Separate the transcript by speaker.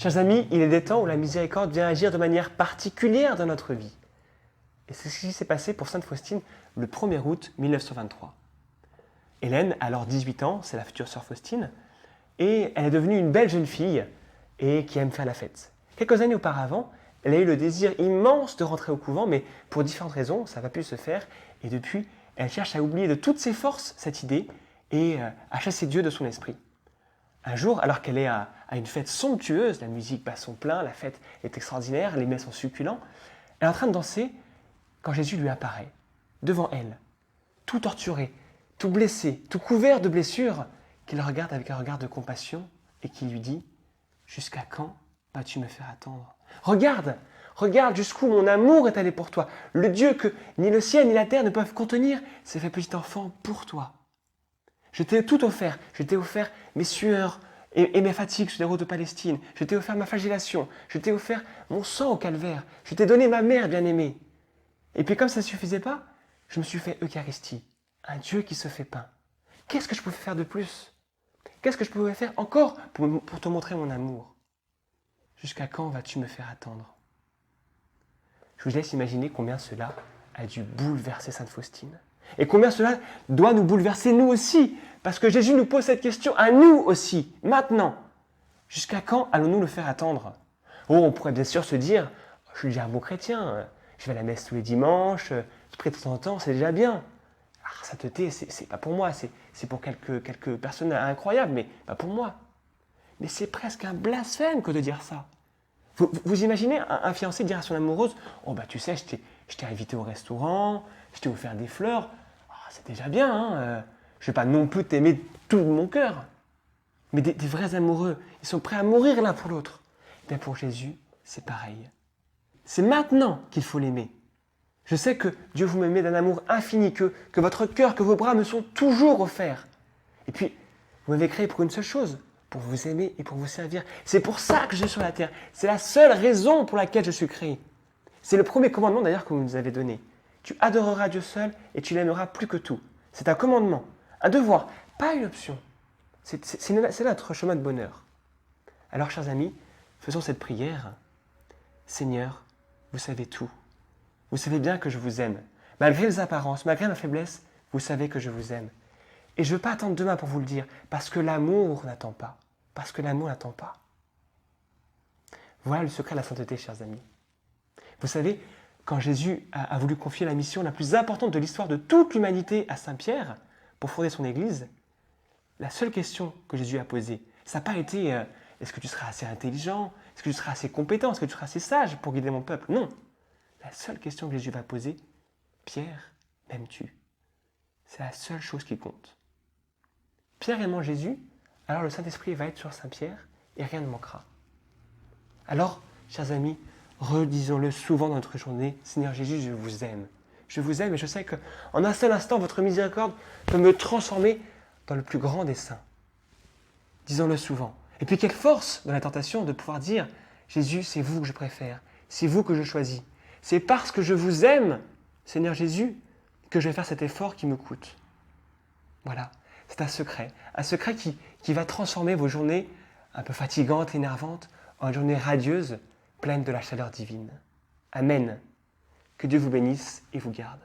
Speaker 1: Chers amis, il est des temps où la miséricorde vient agir de manière particulière dans notre vie. Et c'est ce qui s'est passé pour Sainte Faustine le 1er août 1923. Hélène a alors 18 ans, c'est la future sœur Faustine, et elle est devenue une belle jeune fille et qui aime faire la fête. Quelques années auparavant, elle a eu le désir immense de rentrer au couvent, mais pour différentes raisons, ça n'a pas pu se faire. Et depuis, elle cherche à oublier de toutes ses forces cette idée et à chasser Dieu de son esprit. Un jour, alors qu'elle est à une fête somptueuse, la musique bat son plein, la fête est extraordinaire, les mets sont succulents, elle est en train de danser quand Jésus lui apparaît, devant elle, tout torturé, tout blessé, tout couvert de blessures, qu'il regarde avec un regard de compassion et qui lui dit « Jusqu'à quand vas-tu me faire attendre ? Regarde, regarde jusqu'où mon amour est allé pour toi. Le Dieu que ni le ciel ni la terre ne peuvent contenir s'est fait petit enfant pour toi. Je t'ai tout offert. Je t'ai offert mes sueurs et mes fatigues sur les routes de Palestine. Je t'ai offert ma flagellation. Je t'ai offert mon sang au calvaire. Je t'ai donné ma mère bien-aimée. Et puis comme ça ne suffisait pas, je me suis fait Eucharistie, un Dieu qui se fait pain. Qu'est-ce que je pouvais faire de plus ? Qu'est-ce que je pouvais faire encore pour te montrer mon amour ? Jusqu'à quand vas-tu me faire attendre ? Je vous laisse imaginer combien cela a dû bouleverser Sainte Faustine. Et combien cela doit nous bouleverser nous aussi. Parce que Jésus nous pose cette question à nous aussi, maintenant. Jusqu'à quand allons-nous le faire attendre ? Oh, on pourrait bien sûr se dire, je suis déjà un bon chrétien, je vais à la messe tous les dimanches, je prie de temps en temps, c'est déjà bien. La sainteté, c'est pas pour moi, c'est pour quelques personnes incroyables, mais pas pour moi. Mais c'est presque un blasphème que de dire ça. Vous imaginez un fiancé dire à son amoureuse « Oh bah tu sais, je t'ai invité au restaurant, je t'ai offert des fleurs, c'est déjà bien, hein, je ne vais pas non plus t'aimer de tout mon cœur. » Mais des vrais amoureux, ils sont prêts à mourir l'un pour l'autre. Et bien pour Jésus, c'est pareil. C'est maintenant qu'il faut l'aimer. Je sais que Dieu vous m'aimez d'un amour infini, que votre cœur, que vos bras me sont toujours offerts. Et puis, vous m'avez créé pour une seule chose, pour vous aimer et pour vous servir. C'est pour ça que je suis sur la terre. C'est la seule raison pour laquelle je suis créé. C'est le premier commandement d'ailleurs que vous nous avez donné. Tu adoreras Dieu seul et tu l'aimeras plus que tout. C'est un commandement, un devoir, pas une option. C'est notre chemin de bonheur. Alors, chers amis, faisons cette prière. Seigneur, vous savez tout. Vous savez bien que je vous aime. Malgré les apparences, malgré ma faiblesse, vous savez que je vous aime. Et je ne veux pas attendre demain pour vous le dire, parce que l'amour n'attend pas. Parce que l'amour n'attend pas. Voilà le secret de la sainteté, chers amis. Vous savez, quand Jésus a voulu confier la mission la plus importante de l'histoire de toute l'humanité à Saint Pierre, pour fonder son Église, la seule question que Jésus a posée, ça n'a pas été est-ce que tu seras assez intelligent ? Est-ce que tu seras assez compétent ? Est-ce que tu seras assez sage pour guider mon peuple ? Non. La seule question que Jésus va poser, Pierre, m'aimes-tu ? C'est la seule chose qui compte. Pierre aimant Jésus, alors le Saint-Esprit va être sur Saint-Pierre et rien ne manquera. Alors, chers amis, redisons-le souvent dans notre journée, Seigneur Jésus, je vous aime. Je vous aime et je sais qu'en un seul instant, votre miséricorde peut me transformer dans le plus grand des saints. Disons-le souvent. Et puis quelle force dans la tentation de pouvoir dire, Jésus, c'est vous que je préfère, c'est vous que je choisis. C'est parce que je vous aime, Seigneur Jésus, que je vais faire cet effort qui me coûte. Voilà, c'est un secret qui va transformer vos journées un peu fatigantes, énervantes, en journées radieuses, pleines de la chaleur divine. Amen. Que Dieu vous bénisse et vous garde.